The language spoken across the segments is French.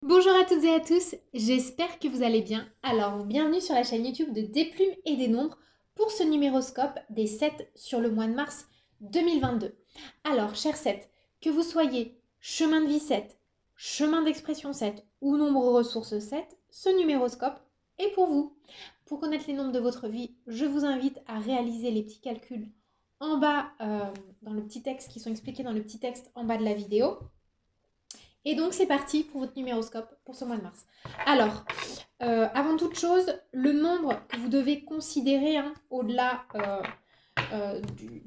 Bonjour à toutes et à tous, j'espère que vous allez bien. Alors, bienvenue sur la chaîne YouTube de Des Plumes et des Nombres pour ce numéroscope des 7 sur le mois de mars 2022. Alors, chers 7, que vous soyez chemin de vie 7, chemin d'expression 7 ou nombre ressources 7, ce numéroscope est pour vous. Pour connaître les nombres de votre vie, je vous invite à réaliser les petits calculs en bas dans le petit texte qui sont expliqués dans le petit texte en bas de la vidéo. Et donc c'est parti pour votre numéroscope pour ce mois de mars. Alors, avant toute chose, le nombre que vous devez considérer au-delà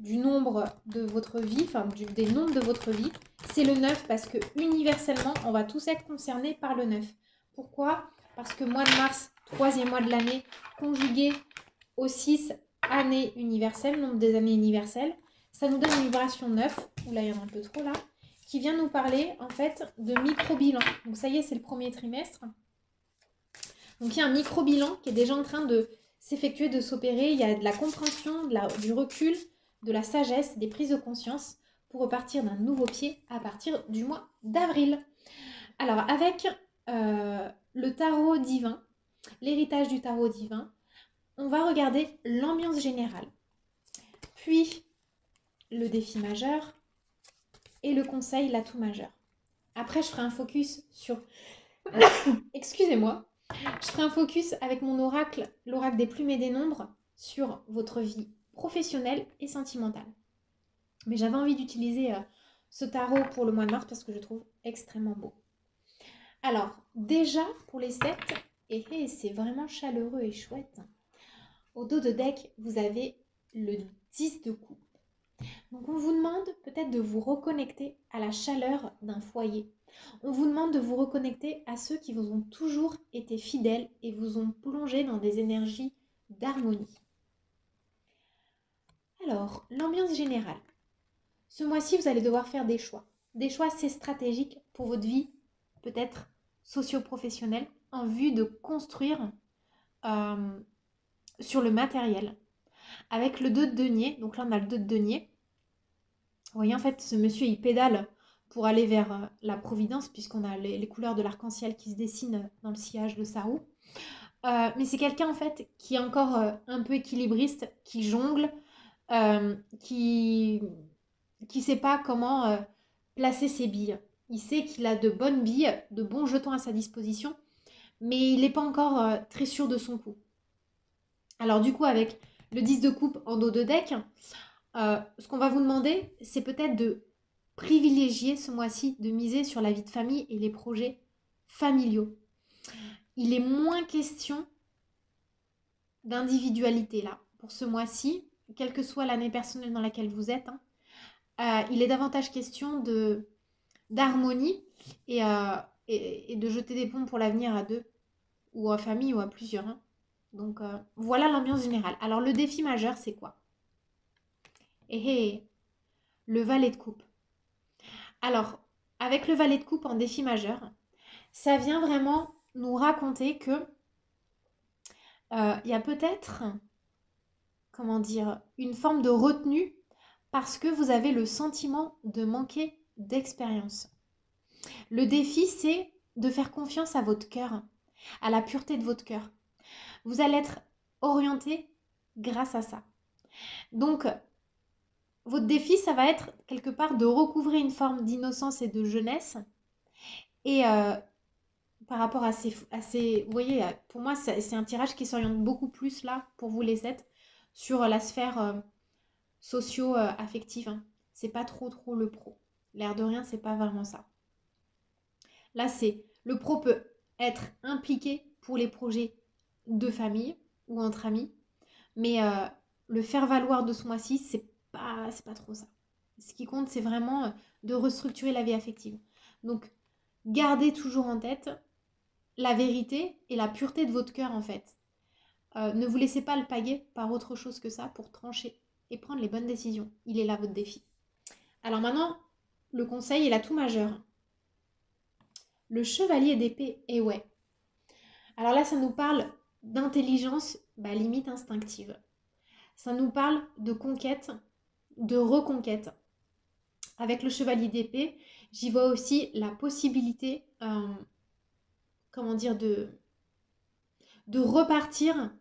du nombre de votre vie, enfin des nombres de votre vie, c'est le 9 parce que universellement, on va tous être concernés par le 9. Pourquoi? Parce que mois de mars, troisième mois de l'année, conjugué au 6, année universelle, nombre des années universelles, ça nous donne une vibration 9. Oula, il y en a un peu trop là. Qui vient nous parler en fait de micro-bilan. Donc ça y est, c'est le premier trimestre. Donc il y a un micro-bilan qui est déjà en train de s'effectuer, de s'opérer. Il y a de la compréhension, du recul, de la sagesse, des prises de conscience pour repartir d'un nouveau pied à partir du mois d'avril. Alors avec le tarot divin, l'héritage du tarot divin, on va regarder l'ambiance générale. Puis le défi majeur, et le conseil, l'atout majeur. Après, je ferai un focus sur... Excusez-moi. Je ferai un focus avec mon oracle, l'oracle des plumes et des nombres, sur votre vie professionnelle et sentimentale. Mais j'avais envie d'utiliser ce tarot pour le mois de mars parce que je le trouve extrêmement beau. Alors, déjà, pour les 7, et c'est vraiment chaleureux et chouette. Au dos de deck, vous avez le 10 de coupe. Donc on vous demande peut-être de vous reconnecter à la chaleur d'un foyer. On vous demande de vous reconnecter à ceux qui vous ont toujours été fidèles et vous ont plongé dans des énergies d'harmonie. Alors, l'ambiance générale. Ce mois-ci, vous allez devoir faire des choix. Des choix assez stratégiques pour votre vie, peut-être socio-professionnelle, en vue de construire sur le matériel. Avec le 2 de denier, donc là on a le 2 de denier. Vous voyez, en fait, ce monsieur, il pédale pour aller vers la Providence, puisqu'on a les couleurs de l'arc-en-ciel qui se dessinent dans le sillage de sa roue. Mais c'est quelqu'un, en fait, qui est encore un peu équilibriste, qui jongle, qui ne sait pas comment placer ses billes. Il sait qu'il a de bonnes billes, de bons jetons à sa disposition, mais il n'est pas encore très sûr de son coup. Alors du coup, avec le 10 de coupe en dos de deck, ce qu'on va vous demander, c'est peut-être de privilégier ce mois-ci, de miser sur la vie de famille et les projets familiaux. Il est moins question d'individualité là, pour ce mois-ci, quelle que soit l'année personnelle dans laquelle vous êtes. Il est davantage question d'harmonie et de jeter des ponts pour l'avenir à deux, ou en famille, ou à plusieurs. Donc voilà l'ambiance générale. Alors le défi majeur, c'est quoi? Le valet de coupe. Alors, avec le valet de coupe en défi majeur, ça vient vraiment nous raconter que y a peut-être, comment dire, une forme de retenue parce que vous avez le sentiment de manquer d'expérience. Le défi, c'est de faire confiance à votre cœur, à la pureté de votre cœur. Vous allez être orienté grâce à ça. Donc, votre défi, ça va être quelque part de recouvrer une forme d'innocence et de jeunesse. Et par rapport à ces... Vous voyez, pour moi, c'est un tirage qui s'oriente beaucoup plus là, pour vous les 7, sur la sphère socio-affective. C'est pas trop le pro. L'air de rien, c'est pas vraiment ça. Là, c'est... Le pro peut être impliqué pour les projets de famille ou entre amis, mais le faire valoir de ce mois-ci, c'est pas trop ça. Ce qui compte, c'est vraiment de restructurer la vie affective. Donc, gardez toujours en tête la vérité et la pureté de votre cœur en fait. Ne vous laissez pas alpaguer par autre chose que ça pour trancher et prendre les bonnes décisions. Il est là votre défi. Alors maintenant, le conseil est l'atout majeur. Le chevalier d'épée, et ouais. Alors là, ça nous parle d'intelligence limite instinctive. Ça nous parle de conquête, de reconquête. Avec le chevalier d'épée, j'y vois aussi la possibilité comment dire, de repartir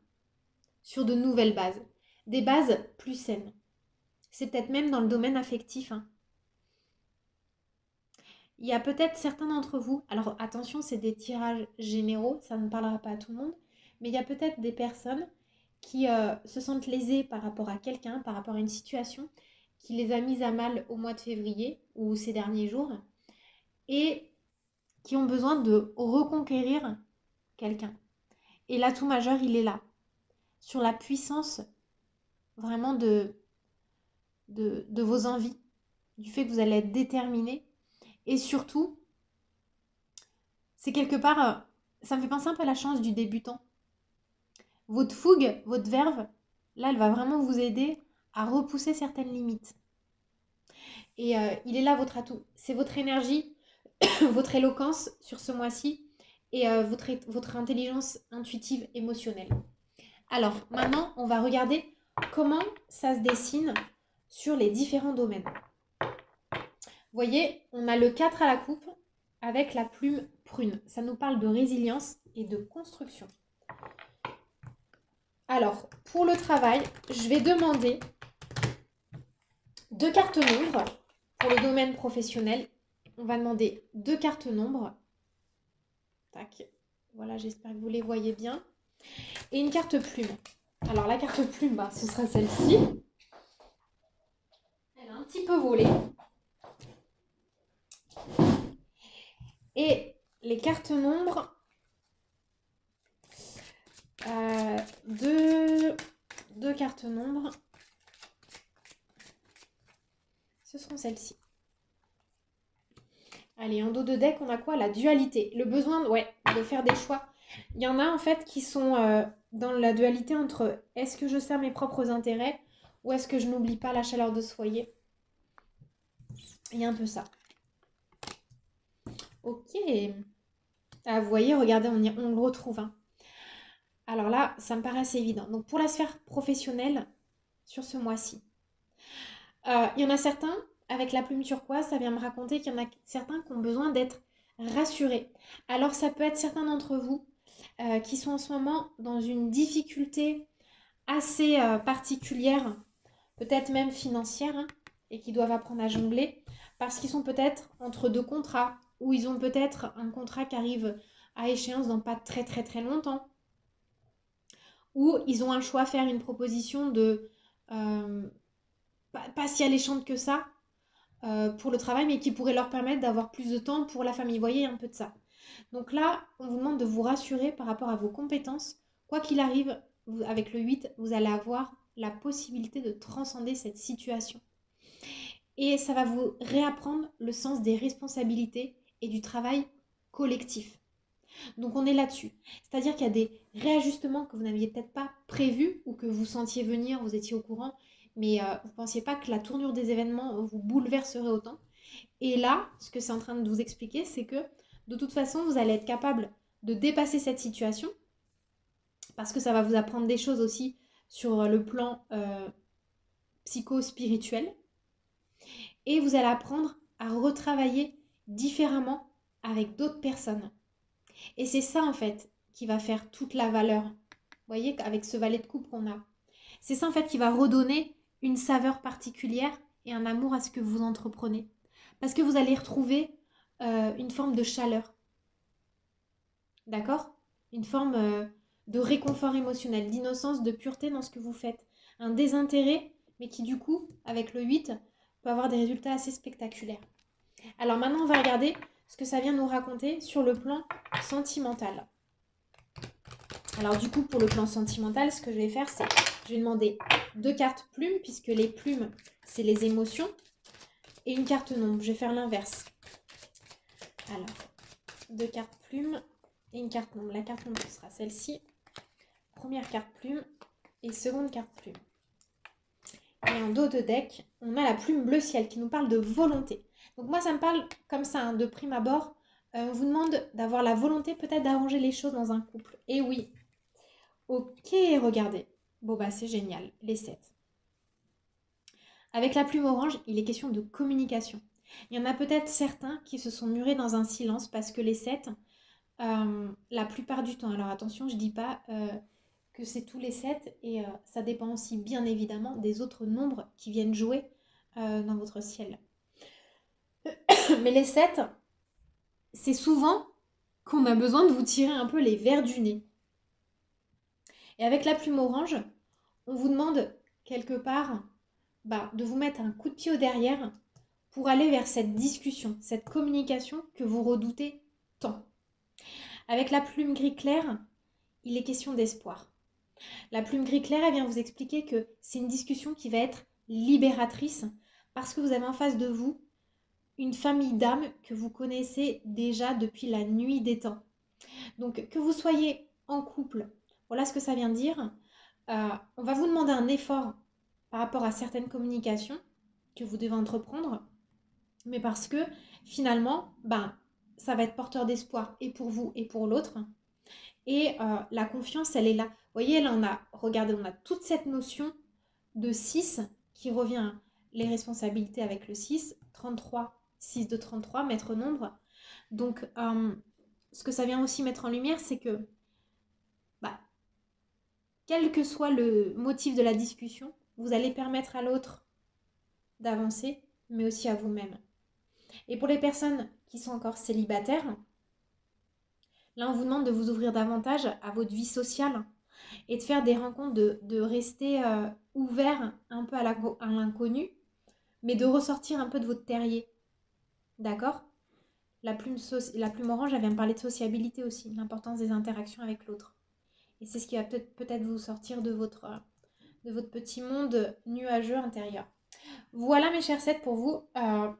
sur de nouvelles bases. Des bases plus saines. C'est peut-être même dans le domaine affectif, hein. Il y a peut-être certains d'entre vous, alors attention, c'est des tirages généraux, ça ne parlera pas à tout le monde, mais il y a peut-être des personnes qui se sentent lésées par rapport à quelqu'un, par rapport à une situation qui les a mises à mal au mois de février ou ces derniers jours et qui ont besoin de reconquérir quelqu'un. Et l'atout majeur, il est là, sur la puissance vraiment de vos envies, du fait que vous allez être déterminé. Et surtout, c'est quelque part, ça me fait penser un peu à la chance du débutant. Votre fougue, votre verve, là, elle va vraiment vous aider à repousser certaines limites. Et il est là votre atout. C'est votre énergie, votre éloquence sur ce mois-ci et votre intelligence intuitive émotionnelle. Alors, maintenant, on va regarder comment ça se dessine sur les différents domaines. Vous voyez, on a le 4 à la coupe avec la plume prune. Ça nous parle de résilience et de construction. Alors, pour le travail, je vais demander 2 cartes nombres pour le domaine professionnel. On va demander 2 cartes nombres. Tac. Voilà, j'espère que vous les voyez bien. Et une carte plume. Alors, la carte plume, bah, ce sera celle-ci. Elle a un petit peu volé. Et les cartes nombres, deux cartes nombres, ce seront celles-ci. Allez, en dos de deck, on a quoi? La dualité. Le besoin de faire des choix. Il y en a en fait qui sont dans la dualité entre est-ce que je sers mes propres intérêts ou est-ce que je n'oublie pas la chaleur de ce foyer? Il y a un peu ça. Ok. Ah, vous voyez, regardez, on le retrouve, hein. Alors là, ça me paraît assez évident. Donc pour la sphère professionnelle, sur ce mois-ci, il y en a certains, avec la plume turquoise, ça vient me raconter qu'il y en a certains qui ont besoin d'être rassurés. Alors ça peut être certains d'entre vous qui sont en ce moment dans une difficulté assez particulière, peut-être même financière, hein, et qui doivent apprendre à jongler, parce qu'ils sont peut-être entre deux contrats, ou ils ont peut-être un contrat qui arrive à échéance dans pas très très très longtemps, ou ils ont un choix à faire une proposition de pas si alléchante que ça pour le travail, mais qui pourrait leur permettre d'avoir plus de temps pour la famille. Vous voyez, un peu de ça. Donc là, on vous demande de vous rassurer par rapport à vos compétences. Quoi qu'il arrive, avec le 8, vous allez avoir la possibilité de transcender cette situation. Et ça va vous réapprendre le sens des responsabilités et du travail collectif. Donc on est là-dessus. C'est-à-dire qu'il y a des réajustements que vous n'aviez peut-être pas prévus ou que vous sentiez venir, vous étiez au courant, mais vous ne pensiez pas que la tournure des événements vous bouleverserait autant. Et là, ce que c'est en train de vous expliquer, c'est que de toute façon, vous allez être capable de dépasser cette situation parce que ça va vous apprendre des choses aussi sur le plan psycho-spirituel. Et vous allez apprendre à retravailler différemment avec d'autres personnes. Et c'est ça, en fait, qui va faire toute la valeur. Vous voyez, avec ce valet de coupe qu'on a. C'est ça, en fait, qui va redonner une saveur particulière et un amour à ce que vous entreprenez. Parce que vous allez retrouver une forme de chaleur. D'accord? Une forme de réconfort émotionnel, d'innocence, de pureté dans ce que vous faites. Un désintérêt, mais qui, du coup, avec le 8, peut avoir des résultats assez spectaculaires. Alors maintenant, on va regarder ce que ça vient nous raconter sur le plan sentimental. Alors du coup, pour le plan sentimental, ce que je vais faire, c'est je vais demander 2 cartes plumes, puisque les plumes, c'est les émotions, et une carte nombre. Je vais faire l'inverse. Alors, 2 cartes plumes et une carte nombre. La carte nombre, ce sera celle-ci. Première carte plume et seconde carte plume. Et en dos de deck, on a la plume bleu ciel qui nous parle de volonté. Donc moi, ça me parle comme ça, hein, de prime abord. On vous demande d'avoir la volonté peut-être d'arranger les choses dans un couple. Et oui. Ok, regardez. Bon, bah c'est génial, les 7. Avec la plume orange, il est question de communication. Il y en a peut-être certains qui se sont murés dans un silence parce que les 7 la plupart du temps. Alors attention, je dis pas que c'est tous les 7 et ça dépend aussi bien évidemment des autres nombres qui viennent jouer dans votre ciel. Mais les 7, c'est souvent qu'on a besoin de vous tirer un peu les vers du nez. Et avec la plume orange, on vous demande quelque part de vous mettre un coup de pied au derrière pour aller vers cette discussion, cette communication que vous redoutez tant. Avec la plume gris clair, il est question d'espoir. La plume gris clair, elle vient vous expliquer que c'est une discussion qui va être libératrice parce que vous avez en face de vous une famille d'âmes que vous connaissez déjà depuis la nuit des temps. Donc que vous soyez en couple, voilà ce que ça vient dire. On va vous demander un effort par rapport à certaines communications que vous devez entreprendre, mais parce que finalement, ça va être porteur d'espoir et pour vous et pour l'autre. Et la confiance, elle est là. Vous voyez, là, on a toute cette notion de 6 qui revient, les responsabilités avec le 6, 33, 6 de 33, maître nombre. Donc, ce que ça vient aussi mettre en lumière, c'est que, quel que soit le motif de la discussion, vous allez permettre à l'autre d'avancer, mais aussi à vous-même. Et pour les personnes qui sont encore célibataires, là, on vous demande de vous ouvrir davantage à votre vie sociale et de faire des rencontres, de rester ouvert un peu à l'inconnu, mais de ressortir un peu de votre terrier. D'accord ? La plume orange, elle vient me parler de sociabilité aussi, l'importance des interactions avec l'autre. Et c'est ce qui va peut-être vous sortir de votre petit monde nuageux intérieur. Voilà mes chers 7 pour vous.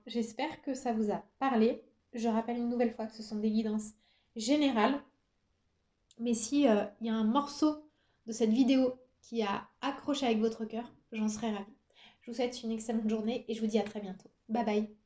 J'espère que ça vous a parlé. Je rappelle une nouvelle fois que ce sont des guidances générales. Mais si y a un morceau de cette vidéo qui a accroché avec votre cœur, j'en serais ravie. Je vous souhaite une excellente journée et je vous dis à très bientôt. Bye bye.